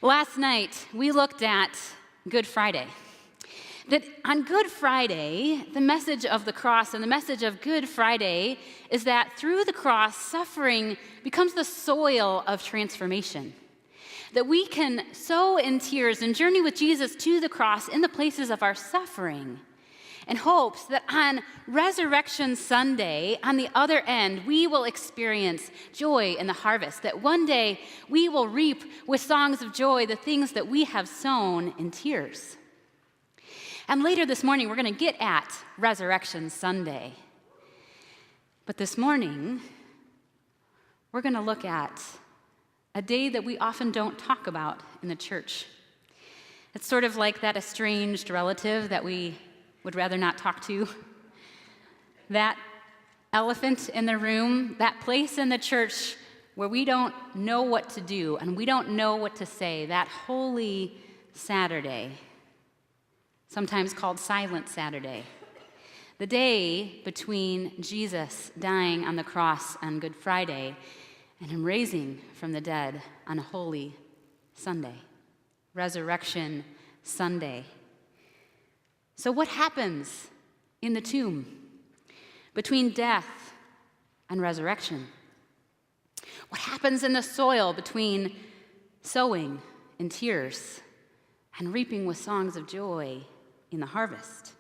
Last night, we looked at Good Friday. That on Good Friday, the message of the cross and the message of Good Friday is that through the cross, suffering becomes the soil of transformation. That we can sow in tears and journey with Jesus to the cross in the places of our suffering, in hopes that on Resurrection Sunday, on the other end, we will experience joy in the harvest, that one day we will reap with songs of joy the things that we have sown in tears. And later this morning, we're going to get at Resurrection Sunday. But this morning, we're going to look at a day that we often don't talk about in the church. It's sort of like that estranged relative that we would rather not talk to. That elephant in the room, that place in the church where we don't know what to do and we don't know what to say, that Holy Saturday, sometimes called Silent Saturday, the day between Jesus dying on the cross on Good Friday and him raising from the dead on a Holy Sunday, Resurrection Sunday. So what happens in the tomb between death and resurrection? What happens in the soil between sowing in tears and reaping with songs of joy in the harvest?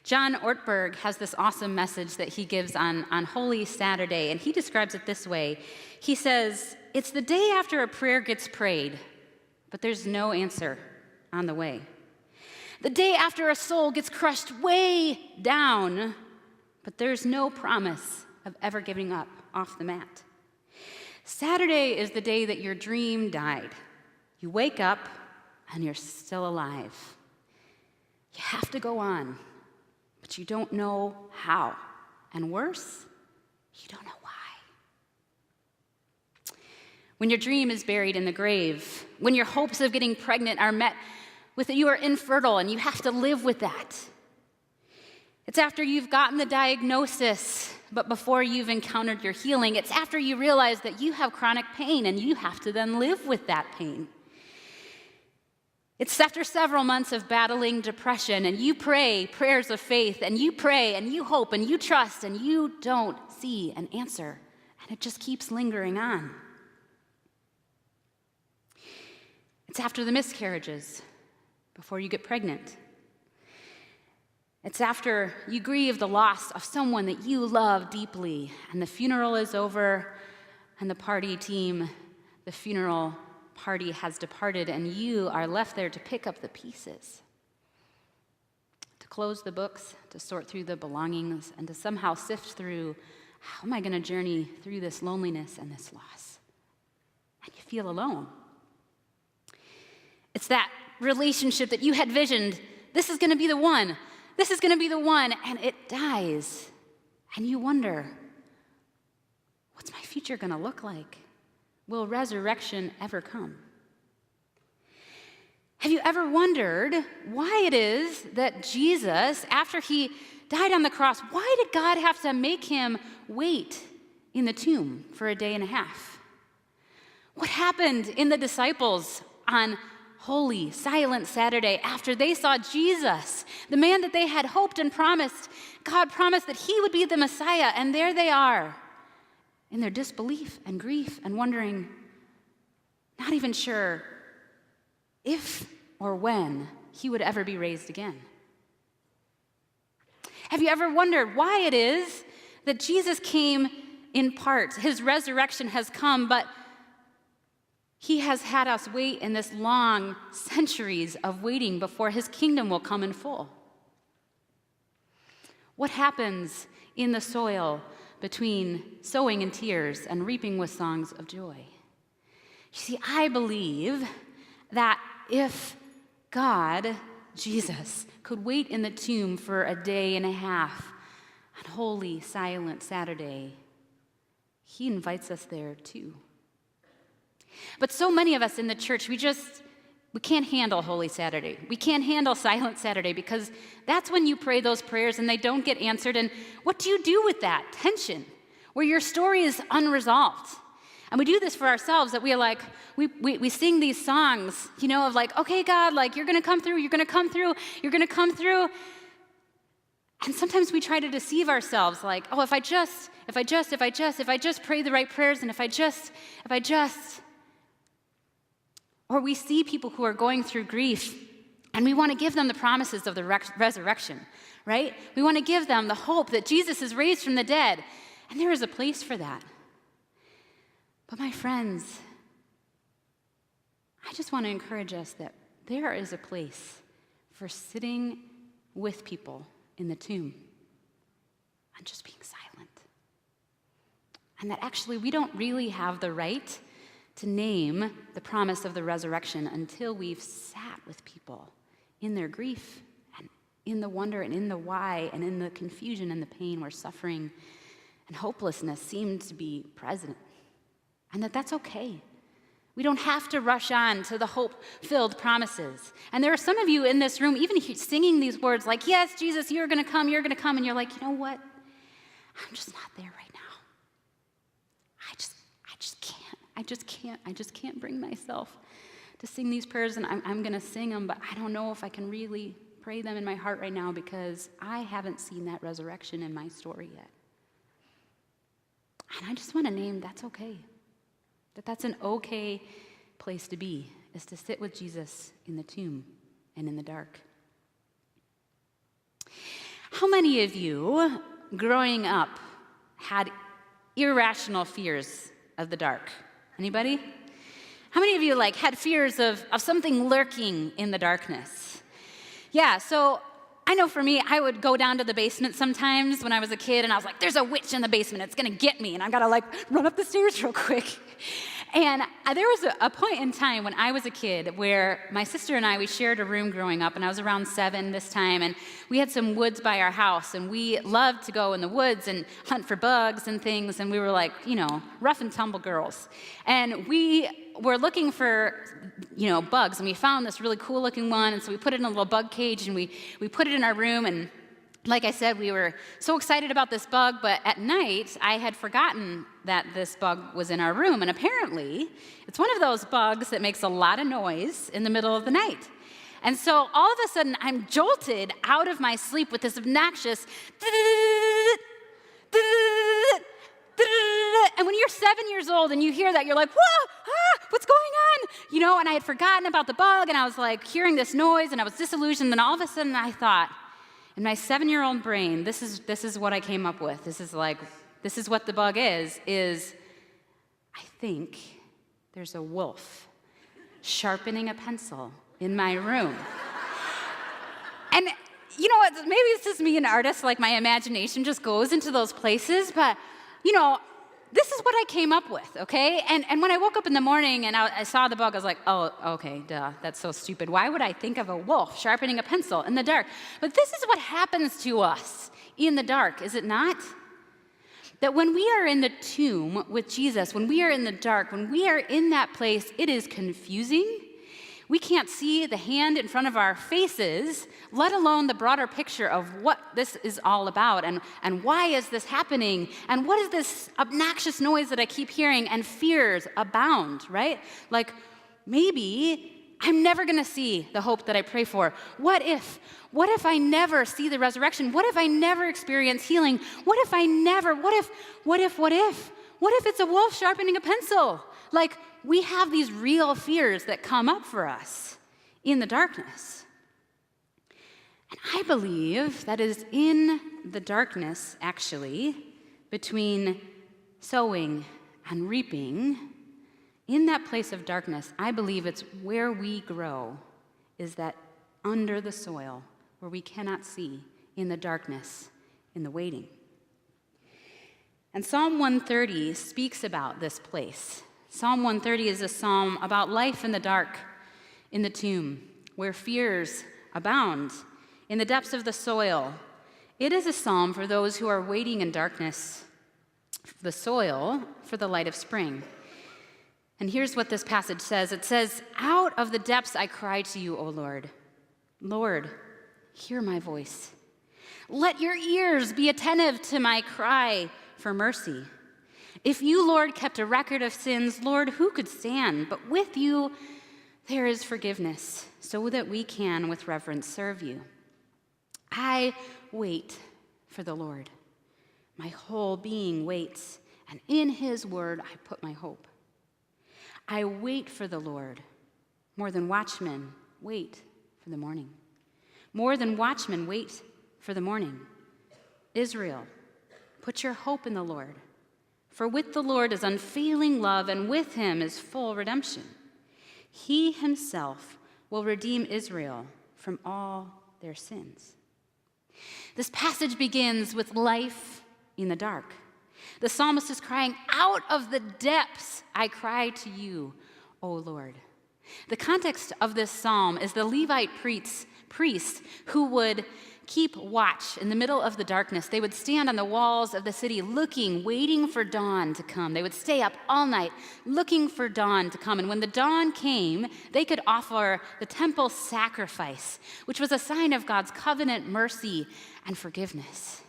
John Ortberg has this awesome message that he gives on Holy Saturday, and he describes it this way. He says, it's the day after a prayer gets prayed, but there's no answer on the way. The day after a soul gets crushed way down, but there's no promise of ever giving up off the mat. Saturday is the day that your dream died. You wake up and you're still alive. You have to go on, but you don't know how. And worse, you don't know why. When your dream is buried in the grave, when your hopes of getting pregnant are met with that you are infertile and you have to live with that. It's after you've gotten the diagnosis, but before you've encountered your healing. It's after you realize that you have chronic pain and you have to then live with that pain. It's after several months of battling depression and you pray prayers of faith and you pray and you hope and you trust and you don't see an answer and it just keeps lingering on. It's after the miscarriages before you get pregnant. It's after you grieve the loss of someone that you love deeply, and the funeral is over, and the party team, the funeral party has departed, and you are left there to pick up the pieces, to close the books, to sort through the belongings, and to somehow sift through, how am I going to journey through this loneliness and this loss? And you feel alone. It's that relationship that you had visioned, this is going to be the one, this is going to be the one, and it dies. And you wonder, what's my future going to look like? Will resurrection ever come? Have you ever wondered why it is that Jesus, after he died on the cross, why did God have to make him wait in the tomb for a day and a half? What happened in the disciples on Holy, Silent Saturday after they saw Jesus, the man that they had hoped and promised? God promised that he would be the Messiah, and there they are in their disbelief and grief and wondering, not even sure if or when he would ever be raised again. Have you ever wondered why it is that Jesus came in part? His resurrection has come, but he has had us wait in this long centuries of waiting before his kingdom will come in full. What happens in the soil between sowing in tears and reaping with songs of joy? You see, I believe that if God, Jesus, could wait in the tomb for a day and a half on Holy, Silent Saturday, he invites us there too. But so many of us in the church, we can't handle Holy Saturday. We can't handle Silent Saturday because that's when you pray those prayers and they don't get answered. And what do you do with that tension where your story is unresolved? And we do this for ourselves, that we are like, we sing these songs, of like, okay, God, like, you're going to come through, you're going to come through, you're going to come through. And sometimes we try to deceive ourselves, like, oh, if I just pray the right prayers, and if I just, or we see people who are going through grief, and we want to give them the promises of the resurrection, right? We want to give them the hope that Jesus is raised from the dead, and there is a place for that. But my friends, I just want to encourage us that there is a place for sitting with people in the tomb and just being silent. And that actually we don't really have the right to name the promise of the resurrection until we've sat with people in their grief and in the wonder and in the why and in the confusion and the pain where suffering and hopelessness seem to be present. And that's okay. We don't have to rush on to the hope-filled promises. And there are some of you in this room even singing these words like, yes, Jesus, you're going to come, and you're like, you know what? I'm just not there right now. I just can't bring myself to sing these prayers, and I'm going to sing them, but I don't know if I can really pray them in my heart right now because I haven't seen that resurrection in my story yet. And I just want to name that's okay. That's an okay place to be, is to sit with Jesus in the tomb and in the dark. How many of you, growing up, had irrational fears of the dark? Anybody? How many of you had fears of something lurking in the darkness? Yeah, so I know for me, I would go down to the basement sometimes when I was a kid, and I was like, there's a witch in the basement, it's gonna get me, and I've gotta run up the stairs real quick. And there was a point in time when I was a kid where my sister and I, we shared a room growing up, and I was around 7 this time, and we had some woods by our house, and we loved to go in the woods and hunt for bugs and things, and we were rough and tumble girls. And we were looking for, bugs, and we found this really cool looking one, and so we put it in a little bug cage, and we put it in our room, and like I said, we were so excited about this bug, but at night, I had forgotten that this bug was in our room, and apparently, it's one of those bugs that makes a lot of noise in the middle of the night. And so all of a sudden, I'm jolted out of my sleep with this obnoxious and when you're 7 years old and you hear that, you're like, whoa, what's going on? And I had forgotten about the bug, and I was hearing this noise, and I was disillusioned, and all of a sudden I thought, in my 7-year-old brain, this is what I came up with. This is what the bug is I think there's a wolf sharpening a pencil in my room. And you know what, maybe it's just me, an artist, my imagination just goes into those places, but this is what I came up with, okay? And when I woke up in the morning and I saw the bug, I was like, oh, okay, duh, that's so stupid. Why would I think of a wolf sharpening a pencil in the dark? But this is what happens to us in the dark, is it not? That when we are in the tomb with Jesus, when we are in the dark, when we are in that place, it is confusing. We can't see the hand in front of our faces, let alone the broader picture of what this is all about and why is this happening and what is this obnoxious noise that I keep hearing, and fears abound, right? Maybe I'm never going to see the hope that I pray for. What if I never see the resurrection? What if I never experience healing? What if it's a wolf sharpening a pencil? We have these real fears that come up for us in the darkness. And I believe that is in the darkness, actually, between sowing and reaping, in that place of darkness, I believe it's where we grow, is that under the soil, where we cannot see, in the darkness, in the waiting. And Psalm 130 speaks about this place. Psalm 130 is a psalm about life in the dark, in the tomb, where fears abound, in the depths of the soil. It is a psalm for those who are waiting in darkness, the soil for the light of spring. And here's what this passage says. It says, "Out of the depths I cry to you, O Lord. Lord, hear my voice. Let your ears be attentive to my cry for mercy. If you, Lord, kept a record of sins, Lord, who could stand? But with you there is forgiveness, so that we can with reverence serve you. I wait for the Lord. My whole being waits, and in his word I put my hope. I wait for the Lord. More than watchmen, wait for the morning. More than watchmen, wait for the morning. Israel, put your hope in the Lord. For with the Lord is unfailing love, and with him is full redemption. He himself will redeem Israel from all their sins. This passage begins with life in the dark. The psalmist is crying, out of the depths I cry to you, O Lord. The context of this psalm is the Levite priests who would keep watch in the middle of the darkness. They would stand on the walls of the city looking, waiting for dawn to come. They would stay up all night looking for dawn to come. And when the dawn came, they could offer the temple sacrifice, which was a sign of God's covenant mercy and forgiveness.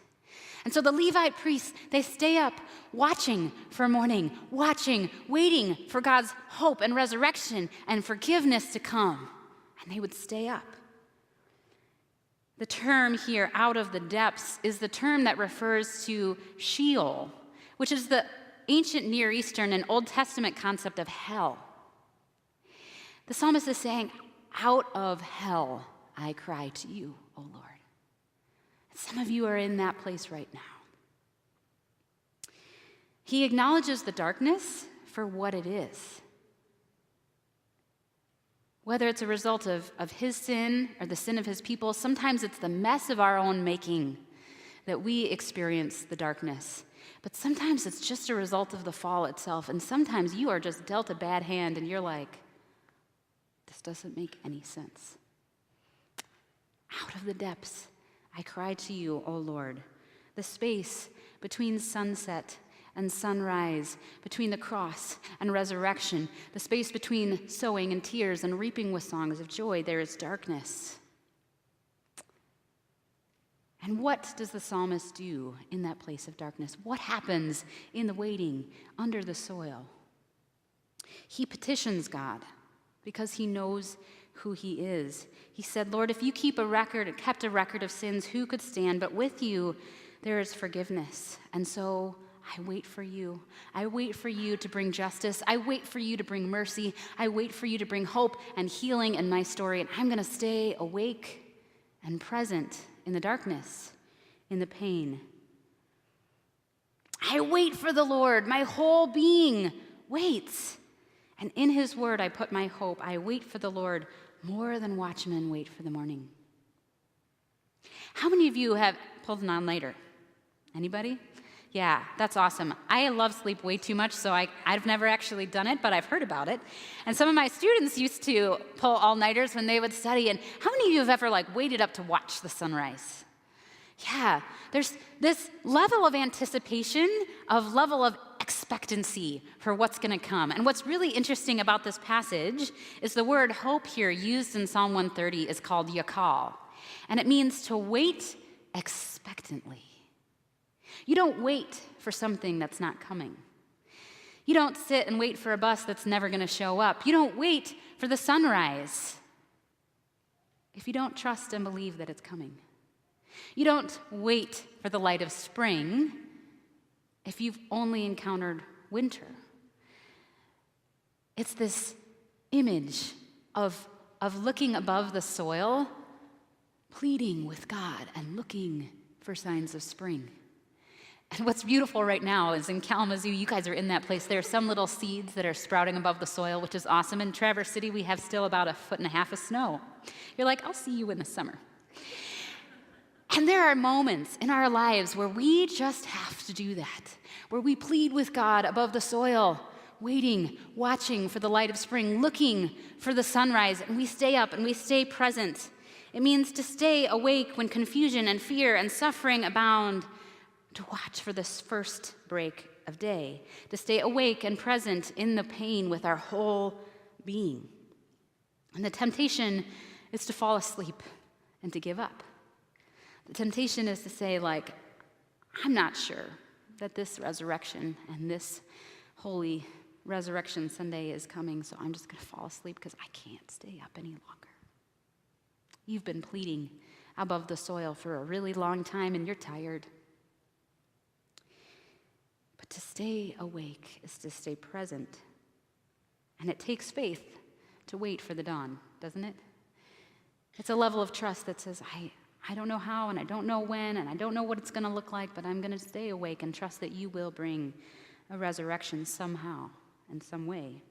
And so the Levite priests, they stay up watching for morning, watching, waiting for God's hope and resurrection and forgiveness to come. And they would stay up. The term here, out of the depths, is the term that refers to Sheol, which is the ancient Near Eastern and Old Testament concept of hell. The psalmist is saying, out of hell I cry to you, O Lord. Some of you are in that place right now. He acknowledges the darkness for what it is. Whether it's a result of his sin or the sin of his people, sometimes it's the mess of our own making that we experience the darkness. But sometimes it's just a result of the fall itself. And sometimes you are just dealt a bad hand and you're like, this doesn't make any sense. Out of the depths, I cry to you, O Lord. The space between sunset and sunrise, between the cross and resurrection, the space between sowing and tears and reaping with songs of joy, there is darkness. And what does the psalmist do in that place of darkness? What happens in the waiting under the soil? He petitions God because he knows who he is. He said, Lord, if you kept a record of sins, who could stand? But with you, there is forgiveness. And so I wait for you. I wait for you to bring justice. I wait for you to bring mercy. I wait for you to bring hope and healing in my story. And I'm going to stay awake and present in the darkness, in the pain. I wait for the Lord. My whole being waits. And in his word, I put my hope. I wait for the Lord more than watchmen wait for the morning. How many of you have pulled an all-nighter? Anybody? Yeah, that's awesome. I love sleep way too much, so I've never actually done it, but I've heard about it. And some of my students used to pull all-nighters when they would study. And how many of you have ever waited up to watch the sunrise? Yeah, there's this level of anticipation, level of expectancy for what's going to come. And what's really interesting about this passage is the word hope here used in Psalm 130 is called yakal. And it means to wait expectantly. You don't wait for something that's not coming. You don't sit and wait for a bus that's never going to show up. You don't wait for the sunrise if you don't trust and believe that it's coming. You don't wait for the light of spring if you've only encountered winter. It's this image of looking above the soil, pleading with God and looking for signs of spring. And what's beautiful right now is in Kalamazoo, you guys are in that place. There are some little seeds that are sprouting above the soil, which is awesome. In Traverse City, we have still about 1.5 feet of snow. You're like, I'll see you in the summer. And there are moments in our lives where we just have to do that, where we plead with God above the soil, waiting, watching for the light of spring, looking for the sunrise, and we stay up and we stay present. It means to stay awake when confusion and fear and suffering abound, to watch for this first break of day, to stay awake and present in the pain with our whole being. And the temptation is to fall asleep and to give up. The temptation is to say, I'm not sure, that this resurrection and this holy Resurrection Sunday is coming, so I'm just going to fall asleep because I can't stay up any longer. You've been pleading above the soil for a really long time, and you're tired. But to stay awake is to stay present. And it takes faith to wait for the dawn, doesn't it? It's a level of trust that says, I don't know how, and I don't know when, and I don't know what it's going to look like, but I'm going to stay awake and trust that you will bring a resurrection somehow, in some way.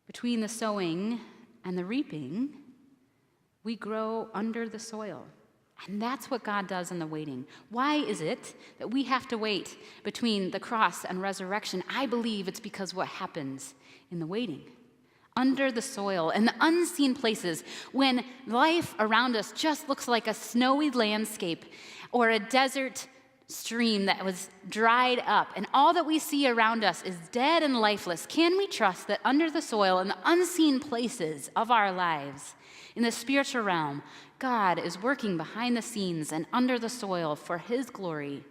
Between the sowing and the reaping, we grow under the soil. And that's what God does in the waiting. Why is it that we have to wait between the cross and resurrection? I believe it's because what happens in the waiting. Under the soil, in the unseen places, when life around us just looks like a snowy landscape or a desert stream that was dried up, and all that we see around us is dead and lifeless, can we trust that under the soil, in the unseen places of our lives, in the spiritual realm, God is working behind the scenes and under the soil for His glory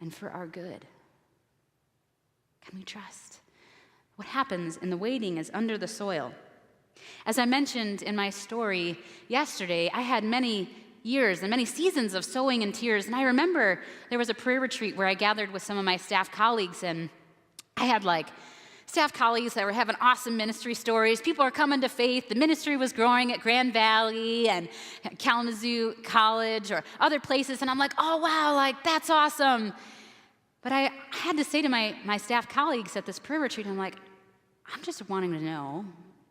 and for our good? Can we trust? What happens in the waiting is under the soil. As I mentioned in my story yesterday, I had many years and many seasons of sowing in tears, and I remember there was a prayer retreat where I gathered with some of my staff colleagues, and I had staff colleagues that were having awesome ministry stories. People are coming to faith. The ministry was growing at Grand Valley and Kalamazoo College or other places, and I'm like, oh wow, that's awesome. But I had to say to my staff colleagues at this prayer retreat, I'm like, I'm just wanting to know,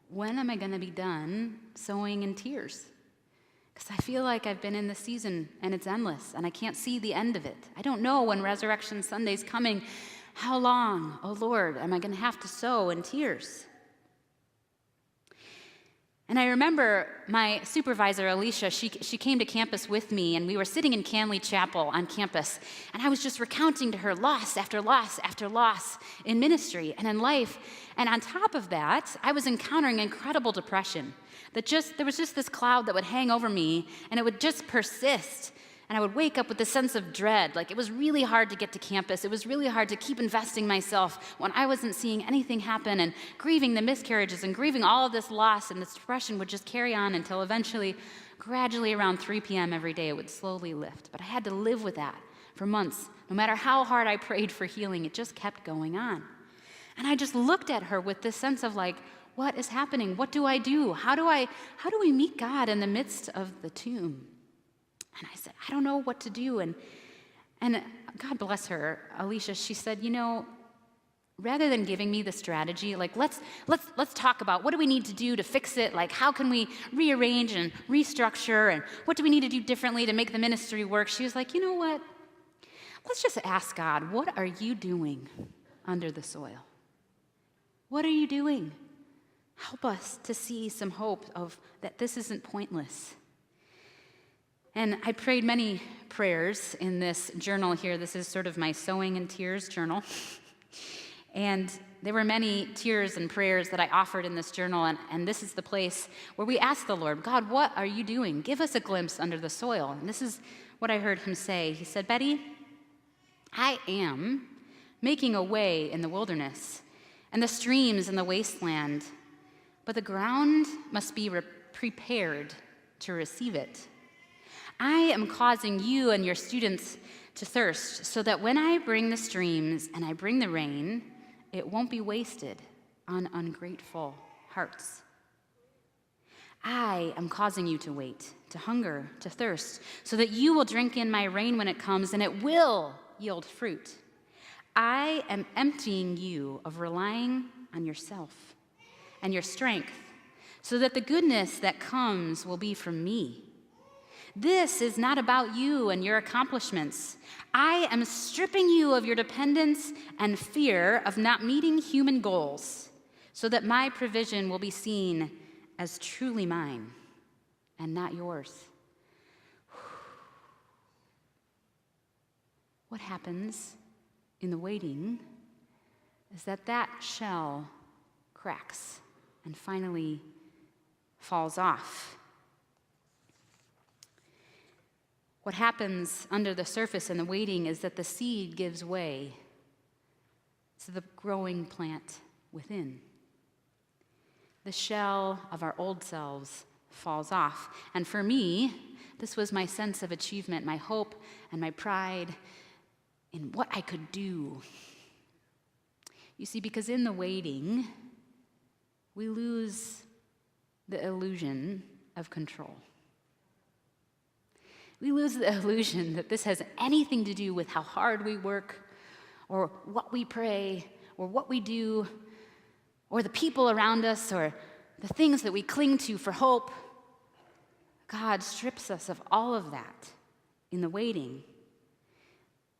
when am I going to be done sowing in tears? Because I feel like I've been in this season and it's endless and I can't see the end of it. I don't know when Resurrection Sunday's coming. How long, oh Lord, am I going to have to sow in tears? And I remember my supervisor, Alicia, she came to campus with me, and we were sitting in Canley Chapel on campus, and I was just recounting to her loss after loss after loss in ministry and in life. And on top of that, I was encountering incredible depression. There was just this cloud that would hang over me, and it would just persist. And I would wake up with this sense of dread. It was really hard to get to campus. It was really hard to keep investing myself when I wasn't seeing anything happen, and grieving the miscarriages and grieving all of this loss, and this depression would just carry on until eventually, gradually around 3 p.m. every day, it would slowly lift. But I had to live with that for months. No matter how hard I prayed for healing, it just kept going on. And I just looked at her with this sense of what is happening? What do I do? How do we meet God in the midst of the tomb? And I said, I don't know what to do. And God bless her, Alicia, she said, rather than giving me the strategy, let's talk about what do we need to do to fix it? How can we rearrange and restructure? And what do we need to do differently to make the ministry work? She was like, you know what? Let's just ask God, what are you doing under the soil? What are you doing? Help us to see some hope of that this isn't pointless. And I prayed many prayers in this journal here. This is sort of my sowing in tears journal. And there were many tears and prayers that I offered in this journal, and this is the place where we ask the Lord, God, what are you doing? Give us a glimpse under the soil. And this is what I heard him say. He said, Betty, I am making a way in the wilderness and the streams in the wasteland, but the ground must be prepared to receive it. I am causing you and your students to thirst so that when I bring the streams and I bring the rain, it won't be wasted on ungrateful hearts. I am causing you to wait, to hunger, to thirst, so that you will drink in my rain when it comes, and it will yield fruit. I am emptying you of relying on yourself and your strength, so that the goodness that comes will be from me. This is not about you and your accomplishments. I am stripping you of your dependence and fear of not meeting human goals, so that my provision will be seen as truly mine and not yours. What happens in the waiting is that shell cracks and finally falls off. What happens under the surface in the waiting is that the seed gives way to the growing plant within. The shell of our old selves falls off. And for me, this was my sense of achievement, my hope and my pride in what I could do. You see, because in the waiting, we lose the illusion of control. We lose the illusion that this has anything to do with how hard we work, or what we pray, or what we do, or the people around us, or the things that we cling to for hope. God strips us of all of that in the waiting.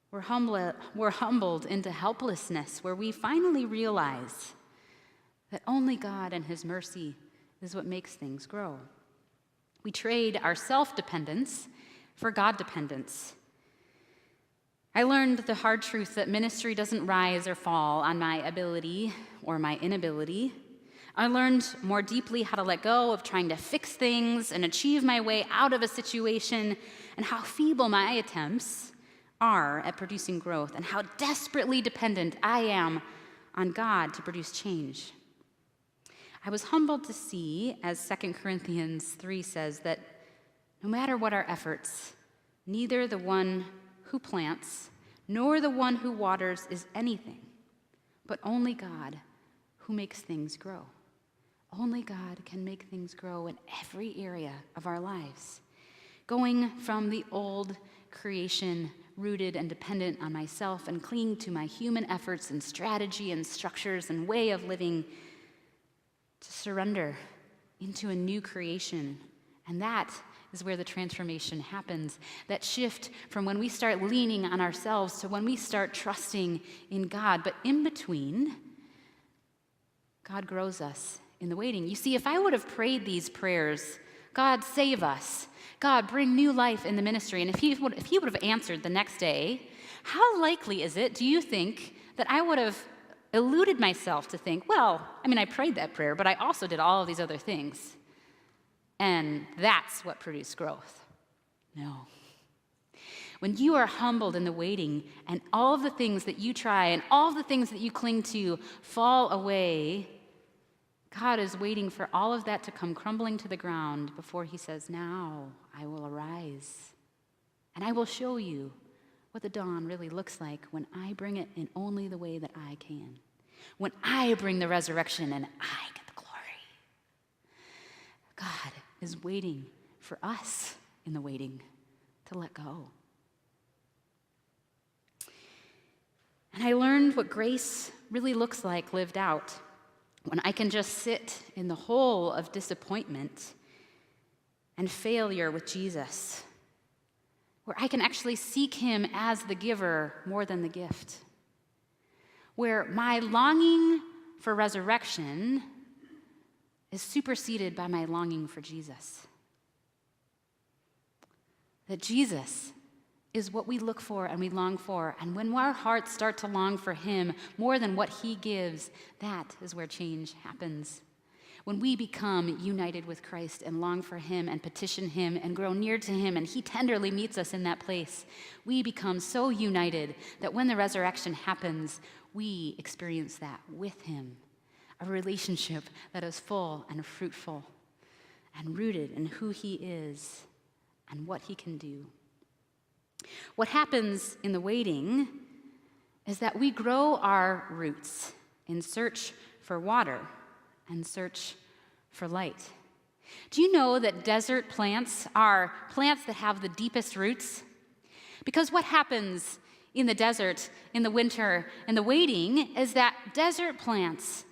We're humbled into helplessness, where we finally realize that only God and His mercy is what makes things grow. We trade our self-dependence for God-dependence. I learned the hard truth that ministry doesn't rise or fall on my ability or my inability. I learned more deeply how to let go of trying to fix things and achieve my way out of a situation, and how feeble my attempts are at producing growth, and how desperately dependent I am on God to produce change. I was humbled to see, as 2 Corinthians 3 says, that no matter what our efforts, neither the one who plants nor the one who waters is anything, but only God who makes things grow. Only God can make things grow in every area of our lives. Going from the old creation, rooted and dependent on myself and clinging to my human efforts and strategy and structures and way of living, to surrender into a new creation. And that is where the transformation happens. That shift from when we start leaning on ourselves to when we start trusting in God. But in between, God grows us in the waiting. You see, if I would have prayed these prayers, God save us, God bring new life in the ministry, and if he would have answered the next day, how likely is it, do you think, that I would have eluded myself to think, well, I prayed that prayer, but I also did all of these other things, and that's what produced growth? No. When you are humbled in the waiting, and all of the things that you try and all of the things that you cling to fall away, God is waiting for all of that to come crumbling to the ground before He says, now I will arise, and I will show you what the dawn really looks like when I bring it in only the way that I can. When I bring the resurrection and I get the glory. God is waiting for us in the waiting to let go. And I learned what grace really looks like lived out when I can just sit in the hole of disappointment and failure with Jesus, where I can actually seek Him as the giver more than the gift, where my longing for resurrection is superseded by my longing for Jesus. That Jesus is what we look for and we long for. And when our hearts start to long for Him more than what He gives, that is where change happens. When we become united with Christ and long for Him and petition Him and grow near to Him, and He tenderly meets us in that place, we become so united that when the resurrection happens, we experience that with Him. A relationship that is full and fruitful and rooted in who He is and what He can do. What happens in the waiting is that we grow our roots in search for water and search for light. Do you know that desert plants are plants that have the deepest roots? Because what happens in the desert, in the winter, in the waiting, is that desert plants,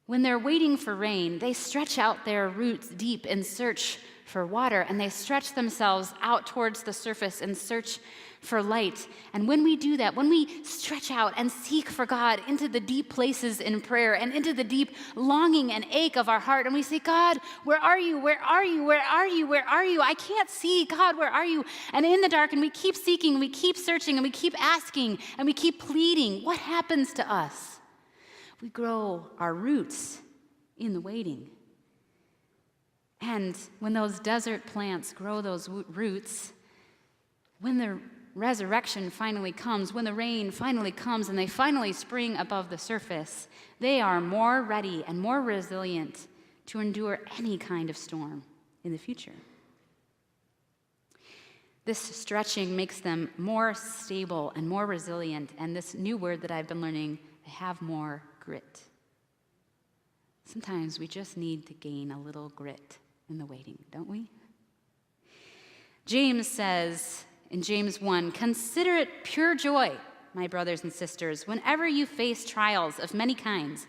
when they're waiting for rain, they stretch out their roots deep in search for water, and they stretch themselves out towards the surface in search for light. And when we do that, when we stretch out and seek for God into the deep places in prayer and into the deep longing and ache of our heart, and we say, God, where are you? Where are you? Where are you? Where are you? I can't see. God, where are you? And in the dark, and we keep seeking, and we keep searching, and we keep asking, and we keep pleading. What happens to us? We grow our roots in the waiting. And when those desert plants grow those roots, when the resurrection finally comes, when the rain finally comes and they finally spring above the surface, they are more ready and more resilient to endure any kind of storm in the future. This stretching makes them more stable and more resilient, and this new word that I've been learning, they have more grit. Sometimes we just need to gain a little grit in the waiting, don't we? James says in James 1, "Consider it pure joy, my brothers and sisters, whenever you face trials of many kinds."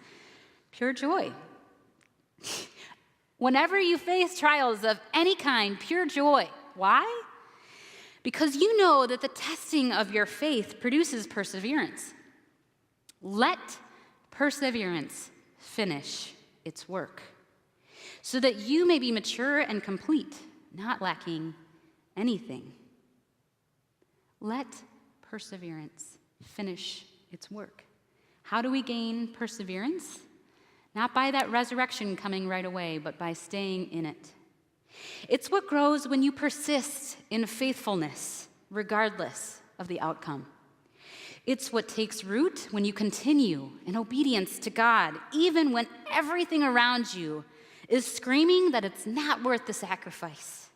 Pure joy. Whenever you face trials of any kind, pure joy. Why? Because you know that the testing of your faith produces perseverance. Let perseverance finish its work, so that you may be mature and complete, not lacking anything. Let perseverance finish its work. How do we gain perseverance? Not by that resurrection coming right away, but by staying in it. It's what grows when you persist in faithfulness, regardless of the outcome. It's what takes root when you continue in obedience to God, even when everything around you is screaming that it's not worth the sacrifice.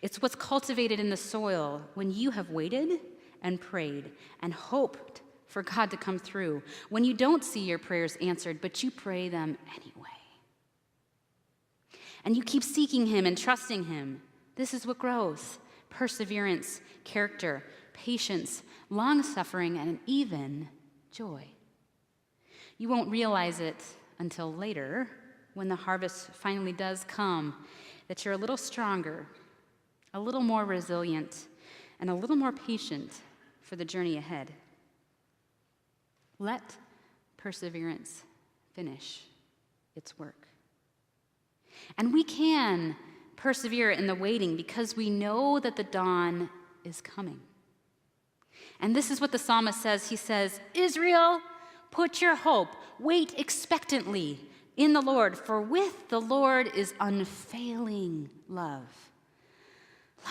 It's what's cultivated in the soil when you have waited and prayed and hoped for God to come through, when you don't see your prayers answered, but you pray them anyway. And you keep seeking Him and trusting Him. This is what grows: perseverance, character, patience, long-suffering, and even joy. You won't realize it until later, when the harvest finally does come, that you're a little stronger, a little more resilient, and a little more patient for the journey ahead. Let perseverance finish its work. And we can persevere in the waiting because we know that the dawn is coming. And this is what the psalmist says. He says, "Israel, put your hope, wait expectantly in the Lord, for with the Lord is unfailing love."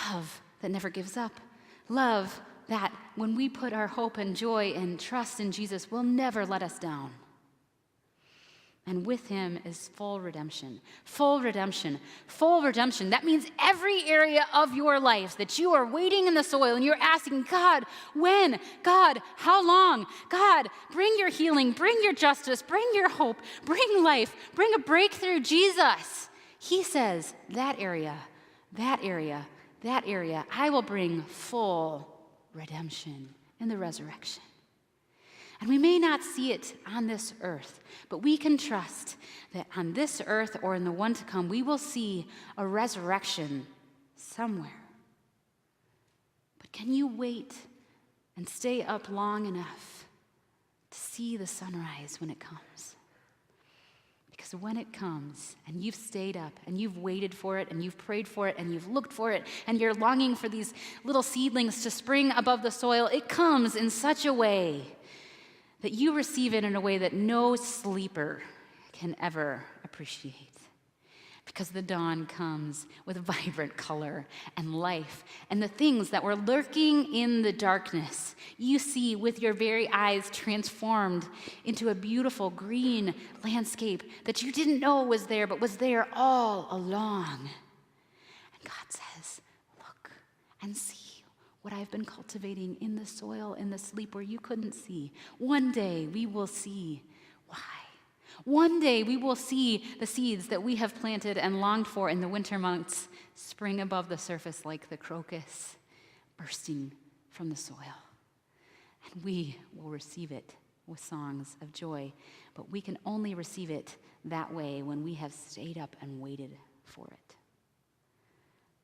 Love that never gives up. Love that when we put our hope and joy and trust in Jesus will never let us down. And with Him is full redemption. Full redemption. Full redemption. That means every area of your life that you are waiting in the soil and you're asking, God, when? God, how long? God, bring your healing, bring your justice, bring your hope, bring life, bring a breakthrough, Jesus. He says, that area, I will bring full redemption in the resurrection. And we may not see it on this earth, but we can trust that on this earth or in the one to come, we will see a resurrection somewhere. But can you wait and stay up long enough to see the sunrise when it comes? Because when it comes and you've stayed up and you've waited for it and you've prayed for it and you've looked for it and you're longing for these little seedlings to spring above the soil, it comes in such a way that you receive it in a way that no sleeper can ever appreciate. Because the dawn comes with vibrant color and life, and the things that were lurking in the darkness, you see with your very eyes transformed into a beautiful green landscape that you didn't know was there, but was there all along. And God says, look and see what I've been cultivating in the soil, in the sleep where you couldn't see. One day we will see why. One day we will see the seeds that we have planted and longed for in the winter months spring above the surface like the crocus bursting from the soil. And we will receive it with songs of joy, but we can only receive it that way when we have stayed up and waited for it.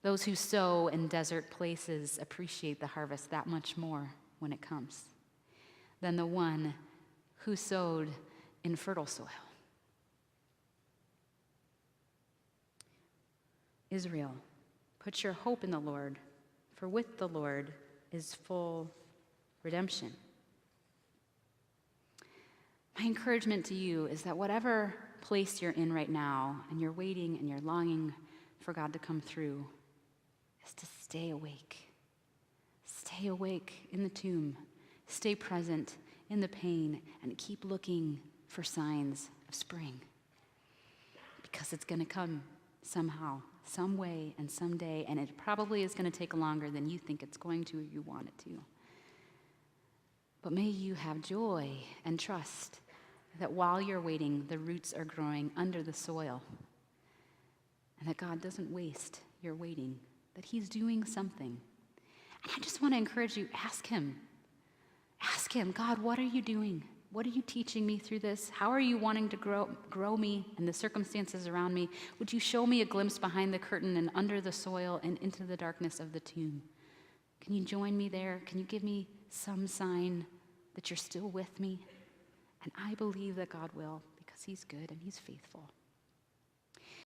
Those who sow in desert places appreciate the harvest that much more when it comes than the one who sowed in fertile soil. Israel, put your hope in the Lord, for with the Lord is full redemption. My encouragement to you is that whatever place you're in right now, and you're waiting and you're longing for God to come through, is to stay awake. Stay awake in the tomb. Stay present in the pain and keep looking for signs of spring. Because it's going to come somehow, some way, and someday, and it probably is going to take longer than you think it's going to or you want it to. But may you have joy and trust that while you're waiting, the roots are growing under the soil, and that God doesn't waste your waiting, that he's doing something. And I just want to encourage you, ask him. Ask him, God, what are you doing? What are you teaching me through this? How are you wanting to grow me and the circumstances around me? Would you show me a glimpse behind the curtain and under the soil and into the darkness of the tomb? Can you join me there? Can you give me some sign that you're still with me? And I believe that God will, because he's good and he's faithful.